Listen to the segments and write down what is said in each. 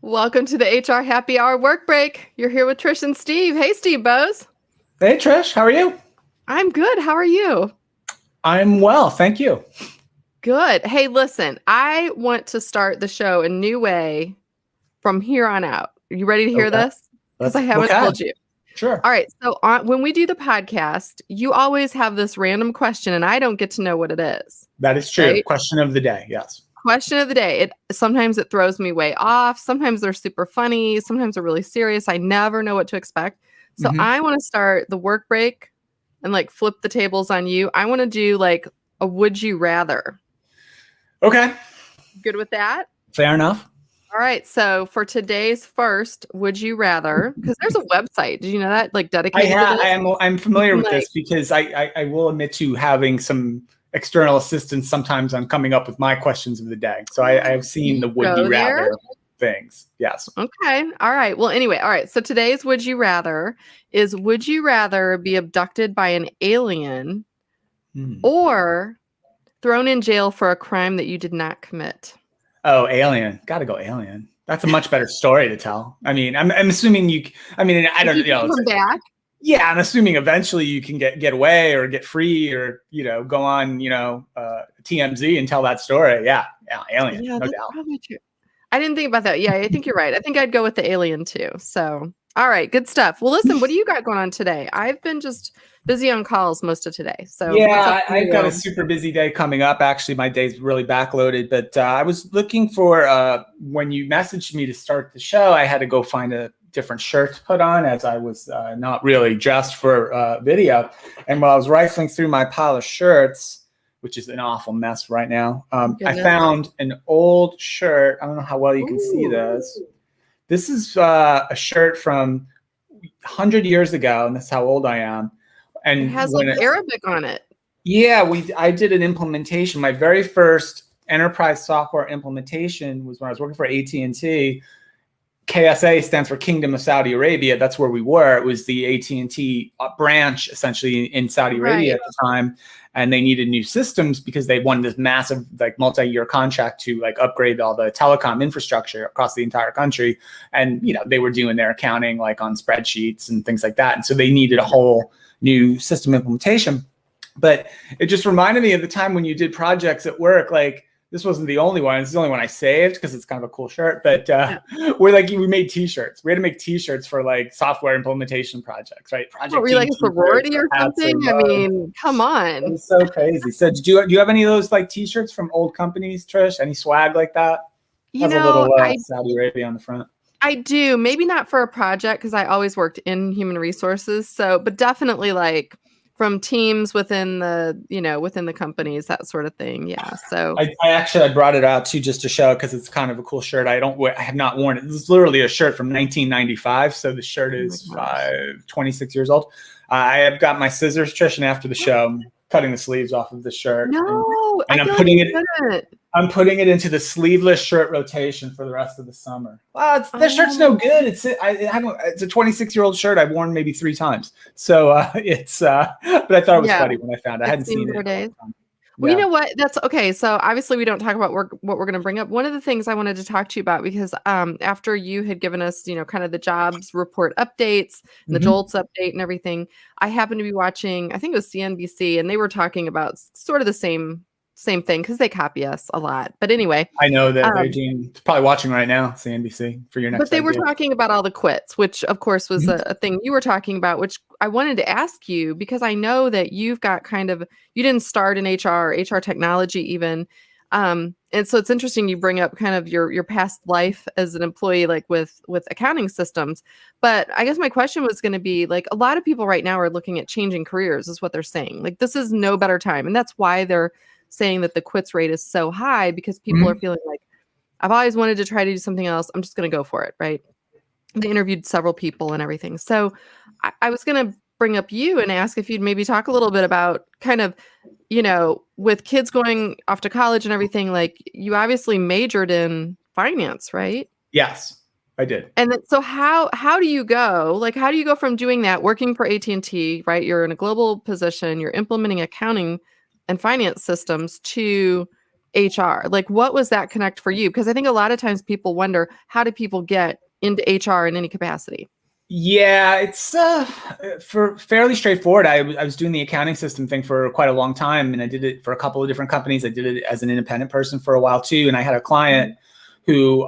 Welcome to the HR Happy Hour Work Break. You're here with Trish and Steve. Hey, Steve Bose. Hey, Trish. How are you? I'm good. How are you? I'm well. Thank you. Good. Hey, listen, I want to start the show a new way from here on out. Are you ready to hear this? Because I haven't told you. Sure. All right. So when we do the podcast, you always have this random question, and I don't get to know what it is. That is true. Right? Question of the day. Yes. Question of the day. Sometimes it throws me way off. Sometimes they're super funny. Sometimes they're really serious. I never know what to expect. So I want to start the work break and like flip the tables on you. I want to do like a would you rather. Okay. Good with that? Fair enough. All right. So for today's first would you rather, because there's a website. Did you know that? Like dedicated to this? I'm familiar with this because I will admit to having some external assistance sometimes on coming up with my questions of the day. So I've seen the would you rather things. Yes. Okay. All right. Well, anyway. All right. So today's would you rather is would you rather be abducted by an alien or thrown in jail for a crime that you did not commit? Oh, alien. Got to go alien. That's a much better story to tell. I mean, I'm assuming I don't know. Come back? Yeah, I'm assuming eventually you can get away or get free or, go on, TMZ and tell that story. Yeah, alien. Yeah, no that's doubt. probably true. I didn't think about that. Yeah, I think you're right. I think I'd go with the alien too. So, all right, good stuff. Well, listen, what do you got going on today? I've been just busy on calls most of today. So yeah, I've got a super busy day coming up. Actually, my day's really backloaded. But I was looking for when you messaged me to start the show, I had to go find a different shirt to put on as I was not really dressed for video. And while I was rifling through my pile of shirts, which is an awful mess right now, I found an old shirt. I don't know how well you can see this. This is a shirt from 100 years ago, and that's how old I am. And it has like Arabic on it. Yeah, I did an implementation. My very first enterprise software implementation was when I was working for AT&T. KSA stands for Kingdom of Saudi Arabia. That's where we were. It was the AT&T branch essentially in Saudi Arabia at the time. And they needed new systems because they won this massive like multi-year contract to like upgrade all the telecom infrastructure across the entire country. And, they were doing their accounting like on spreadsheets and things like that. And so they needed a whole new system implementation. But it just reminded me of the time when you did projects at work, like, this wasn't the only one. It's the only one I saved because it's kind of a cool shirt. But we made T-shirts. We had to make T-shirts for like software implementation projects, right? Were we like a sorority or something? I mean, come on. It was so crazy. So do you have any of those like T-shirts from old companies, Trish? Any swag like that? Has a little Saudi Arabia on the front. I do. Maybe not for a project because I always worked in human resources. So, but definitely like from teams within the companies, that sort of thing. Yeah. So I brought it out too just to show because it's kind of a cool shirt. I have not worn it. This is literally a shirt from 1995. So the shirt is 26 years old. I have got my scissors, Trish, and after the show, I'm cutting the sleeves off of the shirt. And I'm putting it into the sleeveless shirt rotation for the rest of the summer. Wow, the shirt's no good. It's a 26-year-old shirt I've worn maybe 3 times. So but I thought it was funny when I found it. I hadn't seen it. Well, you know what? That's okay. So obviously we don't talk about what we're going to bring up. One of the things I wanted to talk to you about, because after you had given us, kind of the jobs report updates, and the JOLTS update and everything, I happened to be watching, I think it was CNBC, and they were talking about sort of the same thing because they copy us a lot. But anyway, I know that they're probably watching right now, CNBC, for your next. But they were talking about all the quits, which of course was a thing you were talking about, which I wanted to ask you because I know that you've got you didn't start in HR technology even. And so it's interesting you bring up kind of your past life as an employee, like with accounting systems. But I guess my question was going to be like, a lot of people right now are looking at changing careers is what they're saying. Like, this is no better time. And that's why they're saying that the quits rate is so high, because people are feeling like, I've always wanted to try to do something else. I'm just going to go for it. Right. They interviewed several people and everything. So I was going to bring up you and ask if you'd maybe talk a little bit about kind of, with kids going off to college and everything, like you obviously majored in finance, right? Yes, I did. And then, so how do you go? Like, how do you go from doing that, working for AT&T, right? You're in a global position, you're implementing accounting and finance systems, to HR? Like, what was that connect for you? Because I think a lot of times people wonder, how do people get into HR in any capacity? Yeah, it's for fairly straightforward. I was doing the accounting system thing for quite a long time, and I did it for a couple of different companies. I did it as an independent person for a while too, and I had a client who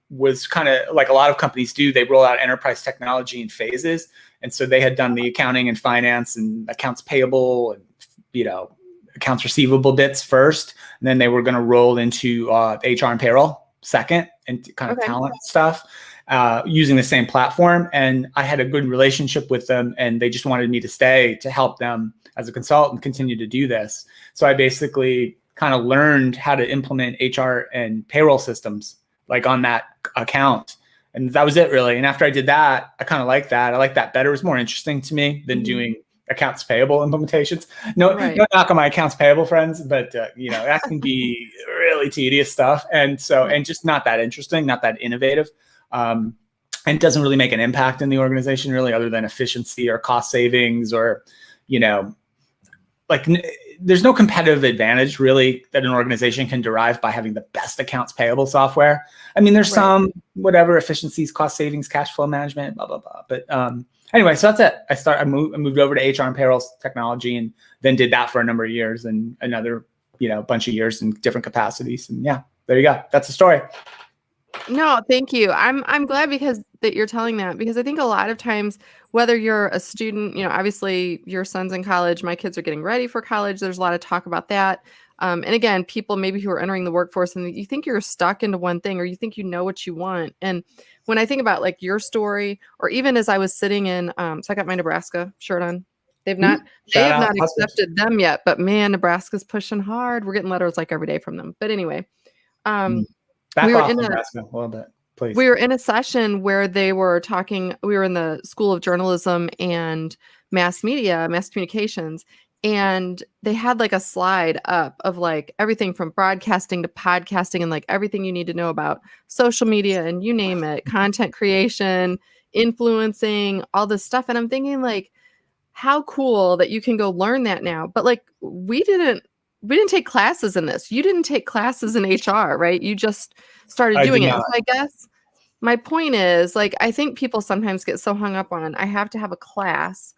was kind of like a lot of companies do. They roll out enterprise technology in phases, and so they had done the accounting and finance and accounts payable and accounts receivable bits first, and then they were going to roll into HR and payroll second, and kind of talent stuff. Using the same platform. And I had a good relationship with them, and they just wanted me to stay to help them as a consultant continue to do this. So I basically kind of learned how to implement HR and payroll systems like on that account. And that was it really. And after I did that, I kind of liked that. I liked that better. It was more interesting to me than doing accounts payable implementations. No knock on my accounts payable friends, but that can be really tedious stuff. And so, and just not that interesting, not that innovative. And it doesn't really make an impact in the organization really, other than efficiency or cost savings or, there's no competitive advantage really that an organization can derive by having the best accounts payable software. I mean, there's some whatever efficiencies, cost savings, cash flow management, blah, blah, blah. But anyway, so that's it. I moved over to HR and payroll technology, and then did that for a number of years, and another, bunch of years in different capacities. And yeah, there you go. That's the story. No, thank you. I'm glad that you're telling that, because I think a lot of times, whether you're a student, obviously your son's in college, my kids are getting ready for college. There's a lot of talk about that. And again, people maybe who are entering the workforce and you think you're stuck into one thing, or you think you know what you want. And when I think about like your story, or even as I was sitting in, so I got my Nebraska shirt on. They have not accepted them yet, but man, Nebraska's pushing hard. We're getting letters like every day from them. But anyway, Back off Nebraska a little bit, please. We were in a session where they were talking. We were in the School of Journalism and Mass Communications, and they had like a slide up of like everything from broadcasting to podcasting and like everything you need to know about social media and you name it, content creation, influencing, all this stuff. And I'm thinking like, how cool that you can go learn that now. But like, we didn't take classes in this. You didn't take classes in HR, right? You just started doing it. So I guess my point is, like, I think people sometimes get so hung up on, I have to have a class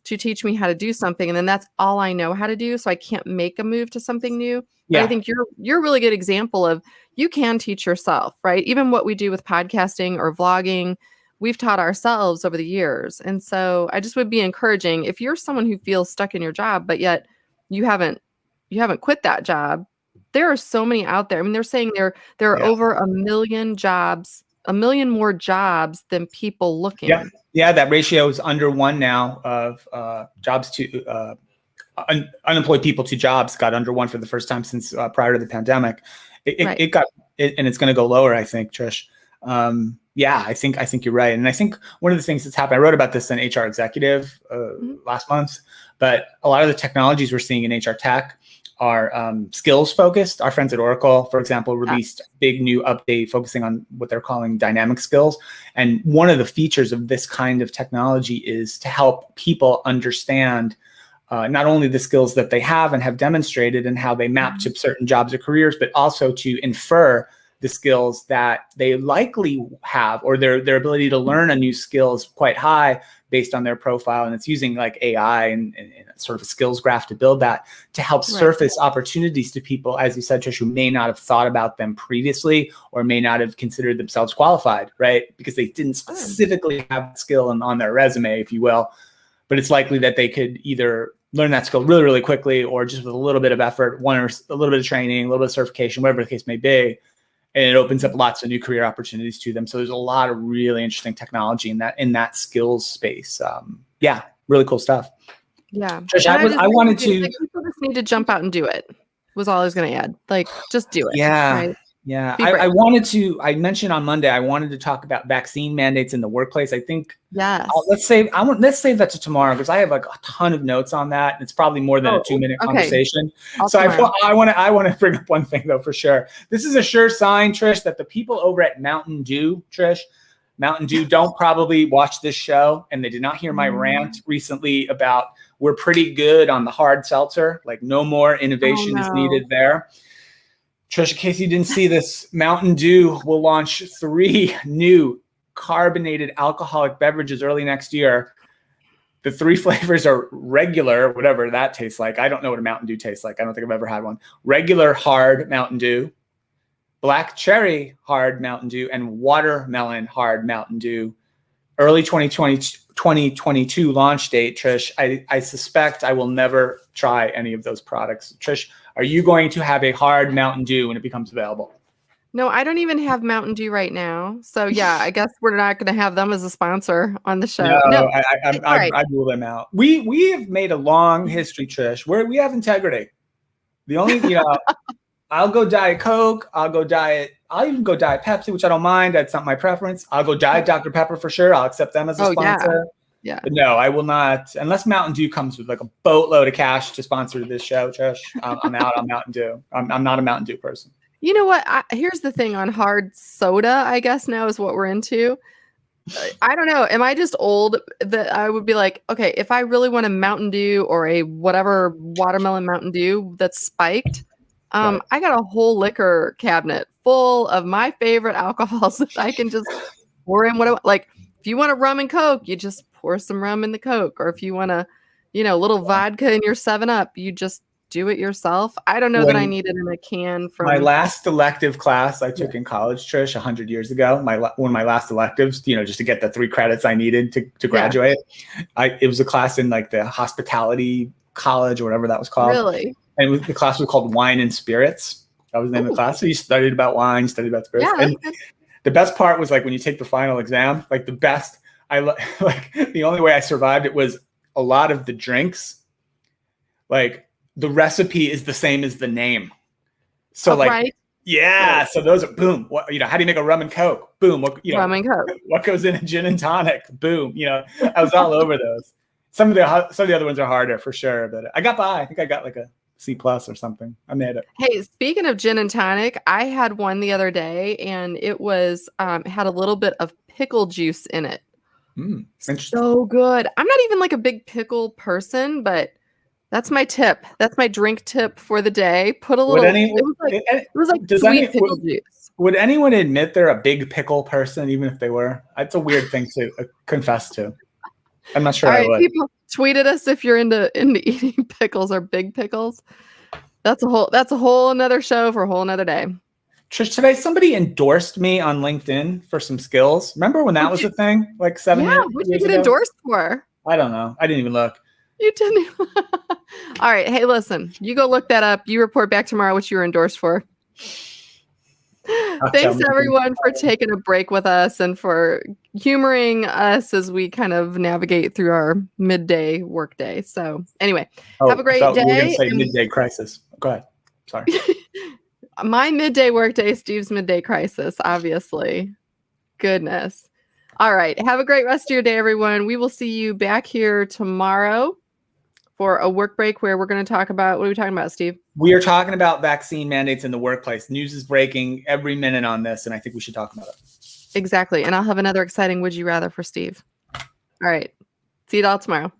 to teach me how to do something, and then that's all I know how to do, so I can't make a move to something new. Yeah. But I think you're a really good example of, you can teach yourself, right? Even what we do with podcasting or vlogging, we've taught ourselves over the years. And so I just would be encouraging, if you're someone who feels stuck in your job, but yet you haven't quit that job, there are so many out there. I mean, they're saying there are over 1 million jobs, 1 million more jobs than people looking. Yeah, that ratio is under 1 now of jobs to unemployed people to jobs, got under 1 for the first time since prior to the pandemic. It got, and it's going to go lower, I think, Trish. I think you're right. And I think one of the things that's happened, I wrote about this in HR Executive last month, but a lot of the technologies we're seeing in HR tech are skills focused. Our friends at Oracle, for example, released a big new update focusing on what they're calling dynamic skills. And one of the features of this kind of technology is to help people understand not only the skills that they have and have demonstrated and how they map to certain jobs or careers, but also to infer the skills that they likely have, or their ability to learn a new skill is quite high based on their profile. And it's using like AI and sort of a skills graph to build that, to help surface opportunities to people, as you said, Trish, who may not have thought about them previously or may not have considered themselves qualified, right? Because they didn't specifically have the skill on their resume, if you will. But it's likely that they could either learn that skill really, really quickly, or just with a little bit of effort, or a little bit of training, a little bit of certification, whatever the case may be. And it opens up lots of new career opportunities to them. So there's a lot of really interesting technology in that skills space. Really cool stuff. Yeah. Trish, I wanted to. Like, people just need to jump out and do it. Was all I was going to add. Like, just do it. Yeah. Right? Yeah. I mentioned on Monday, I wanted to talk about vaccine mandates in the workplace. I think, let's save that to tomorrow, because I have like a ton of notes on that. It's probably more than a 2-minute conversation. So I want to bring up one thing though, for sure. This is a sure sign, Trish, that the people over at Mountain Dew don't probably watch this show, and they did not hear my rant recently about, we're pretty good on the hard seltzer, like no more innovation is needed there. Trish, in case you didn't see this, Mountain Dew will launch 3 new carbonated alcoholic beverages early next year. The 3 flavors are regular, whatever that tastes like. I don't know what a Mountain Dew tastes like. I don't think I've ever had one. Regular hard Mountain Dew, black cherry hard Mountain Dew, and watermelon hard Mountain Dew. Early 2022 launch date, Trish. I suspect I will never try any of those products. Trish, are you going to have a hard Mountain Dew when it becomes available? No, I don't even have Mountain Dew right now. So yeah, I guess we're not going to have them as a sponsor on the show. No, I rule them out. We have made a long history, Trish, where we have integrity. The only, I'll go Diet Coke. I'll even go Diet Pepsi, which I don't mind. That's not my preference. I'll go Diet Dr. Pepper for sure. I'll accept them as a sponsor. Yeah. But no, I will not, unless Mountain Dew comes with like a boatload of cash to sponsor this show, Trish. I'm out on Mountain Dew. I'm not a Mountain Dew person. You know what? Here's the thing on hard soda, I guess now is what we're into. I don't know. Am I just old that I would be like, okay, if I really want a Mountain Dew or a whatever watermelon Mountain Dew that's spiked, I got a whole liquor cabinet full of my favorite alcohols that I can just pour in what I want. Like if you want a rum and Coke, you just pour some rum in the Coke. Or if you want a, little vodka in your 7-Up, you just do it yourself. I don't know that I need it in a can from my last elective class I took in college, Trish, 100 years ago. One of my last electives, just to get the 3 credits I needed to graduate. It was a class in like the hospitality college or whatever that was called. Really? And the class was called Wine and Spirits. That was the name of the class. So you studied about wine, you studied about spirits. Yeah, and the best part was like when you take the final exam, like the best. Like the only way I survived it was a lot of the drinks, like the recipe is the same as the name. So so those are boom. What, how do you make a rum and Coke? Boom. What, rum and Coke. What goes in a gin and tonic? Boom. I was all over those. Some of the other ones are harder for sure, but I got by. I think I got like a C+ or something. I made it. Hey, speaking of gin and tonic, I had one the other day and it was had a little bit of pickle juice in it. So good. I'm not even like a big pickle person, but that's my tip. That's my drink tip for the day. Put a little. It was like sweet pickle juice. Would anyone admit they're a big pickle person, even if they were? That's a weird thing to confess to. I'm not sure. All right, people, tweet at us if you're into eating pickles or big pickles. That's a whole another show for a whole another day. Trish, today somebody endorsed me on LinkedIn for some skills. Remember when that was a thing, like 7 years ago? What did you get endorsed for? I don't know. I didn't even look. You didn't. All right. Hey, listen, you go look that up. You report back tomorrow what you were endorsed for. Thanks everyone for taking a break with us and for humoring us as we kind of navigate through our midday workday. So anyway, have a great day. You were going to say midday crisis. Go ahead. Sorry. My midday workday, Steve's midday crisis, obviously. Goodness. All right. Have a great rest of your day, everyone. We will see you back here tomorrow for a work break where we're going to talk about, what are we talking about, Steve? We are talking about vaccine mandates in the workplace. News is breaking every minute on this, and I think we should talk about it. Exactly. And I'll have another exciting Would You Rather for Steve. All right. See you all tomorrow.